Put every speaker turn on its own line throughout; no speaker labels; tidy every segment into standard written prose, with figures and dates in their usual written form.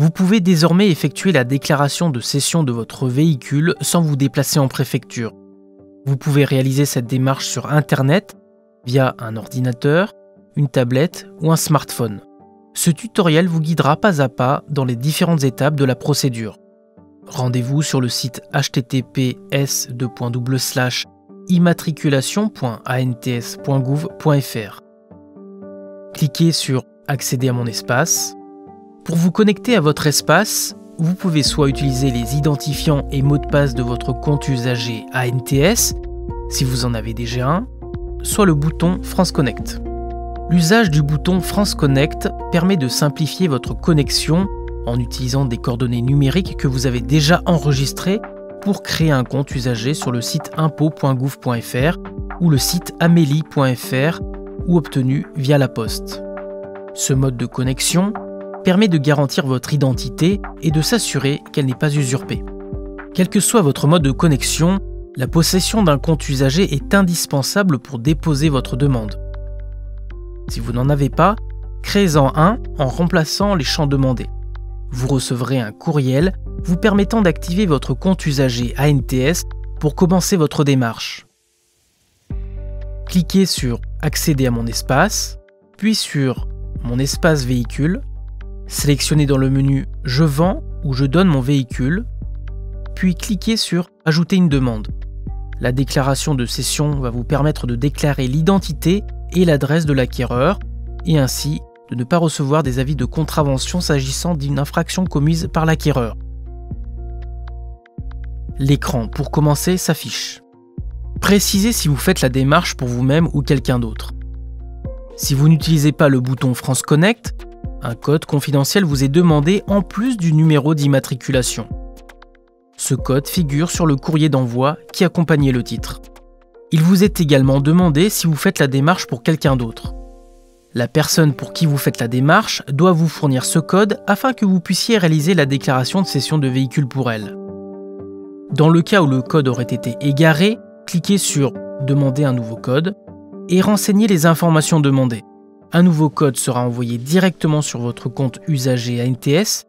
Vous pouvez désormais effectuer la déclaration de cession de votre véhicule sans vous déplacer en préfecture. Vous pouvez réaliser cette démarche sur Internet via un ordinateur, une tablette ou un smartphone. Ce tutoriel vous guidera pas à pas dans les différentes étapes de la procédure. Rendez-vous sur le site https://immatriculation.ants.gouv.fr. Cliquez sur « Accéder à mon espace ». Pour vous connecter à votre espace, vous pouvez soit utiliser les identifiants et mots de passe de votre compte usager ANTS, si vous en avez déjà un, soit le bouton France Connect. L'usage du bouton France Connect permet de simplifier votre connexion en utilisant des coordonnées numériques que vous avez déjà enregistrées pour créer un compte usager sur le site impôts.gouv.fr ou le site amélie.fr ou obtenu via la poste. Ce mode de connexion permet de garantir votre identité et de s'assurer qu'elle n'est pas usurpée. Quel que soit votre mode de connexion, la possession d'un compte usager est indispensable pour déposer votre demande. Si vous n'en avez pas, créez-en un en remplaçant les champs demandés. Vous recevrez un courriel vous permettant d'activer votre compte usager ANTS pour commencer votre démarche. Cliquez sur « Accéder à mon espace », puis sur « Mon espace véhicule », sélectionnez dans le menu « Je vends » ou « Je donne mon véhicule », puis cliquez sur « Ajouter une demande ». La déclaration de cession va vous permettre de déclarer l'identité et l'adresse de l'acquéreur, et ainsi de ne pas recevoir des avis de contravention s'agissant d'une infraction commise par l'acquéreur. L'écran pour commencer s'affiche. Précisez si vous faites la démarche pour vous-même ou quelqu'un d'autre. Si vous n'utilisez pas le bouton France Connect, un code confidentiel vous est demandé en plus du numéro d'immatriculation. Ce code figure sur le courrier d'envoi qui accompagnait le titre. Il vous est également demandé si vous faites la démarche pour quelqu'un d'autre. La personne pour qui vous faites la démarche doit vous fournir ce code afin que vous puissiez réaliser la déclaration de cession de véhicule pour elle. Dans le cas où le code aurait été égaré, cliquez sur « Demander un nouveau code » et renseignez les informations demandées. Un nouveau code sera envoyé directement sur votre compte usager ANTS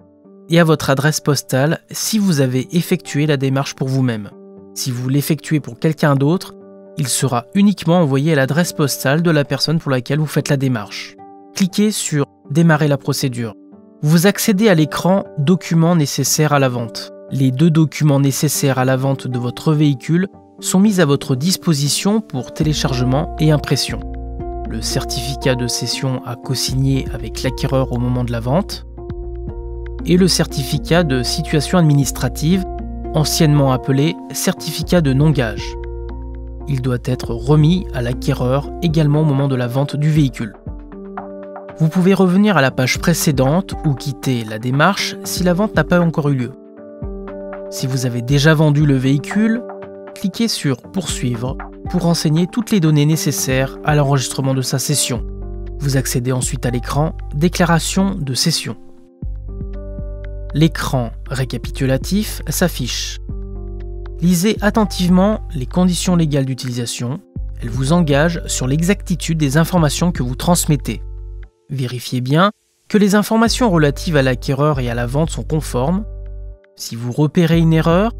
et à votre adresse postale si vous avez effectué la démarche pour vous-même. Si vous l'effectuez pour quelqu'un d'autre, il sera uniquement envoyé à l'adresse postale de la personne pour laquelle vous faites la démarche. Cliquez sur « Démarrer la procédure ». Vous accédez à l'écran « Documents nécessaires à la vente ». Les 2 documents nécessaires à la vente de votre véhicule sont mis à votre disposition pour téléchargement et impression. Le certificat de cession à co-signer avec l'acquéreur au moment de la vente et le certificat de situation administrative, anciennement appelé certificat de non-gage. Il doit être remis à l'acquéreur également au moment de la vente du véhicule. Vous pouvez revenir à la page précédente ou quitter la démarche si la vente n'a pas encore eu lieu. Si vous avez déjà vendu le véhicule, cliquez sur « Poursuivre » pour renseigner toutes les données nécessaires à l'enregistrement de sa cession. Vous accédez ensuite à l'écran « Déclaration de cession ». L'écran récapitulatif s'affiche. Lisez attentivement les conditions légales d'utilisation. Elles vous engagent sur l'exactitude des informations que vous transmettez. Vérifiez bien que les informations relatives à l'acquéreur et à la vente sont conformes. Si vous repérez une erreur,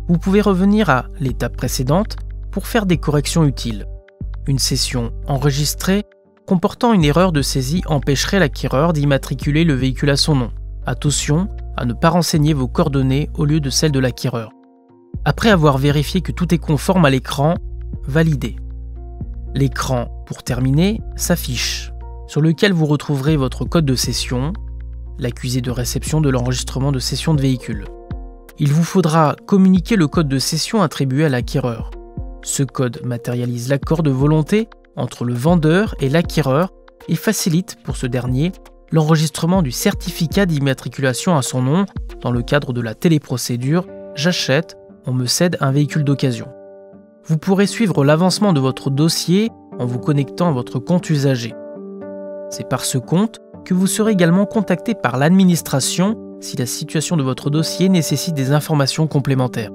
vous pouvez revenir à l'étape précédente pour faire des corrections utiles. Une cession enregistrée comportant une erreur de saisie empêcherait l'acquéreur d'immatriculer le véhicule à son nom. Attention à ne pas renseigner vos coordonnées au lieu de celles de l'acquéreur. Après avoir vérifié que tout est conforme à l'écran, validez. L'écran, pour terminer, s'affiche, sur lequel vous retrouverez votre code de cession, l'accusé de réception de l'enregistrement de cession de véhicule. Il vous faudra communiquer le code de cession attribué à l'acquéreur. Ce code matérialise l'accord de volonté entre le vendeur et l'acquéreur et facilite pour ce dernier l'enregistrement du certificat d'immatriculation à son nom dans le cadre de la téléprocédure « J'achète, on me cède un véhicule d'occasion ». Vous pourrez suivre l'avancement de votre dossier en vous connectant à votre compte usager. C'est par ce compte que vous serez également contacté par l'administration si la situation de votre dossier nécessite des informations complémentaires.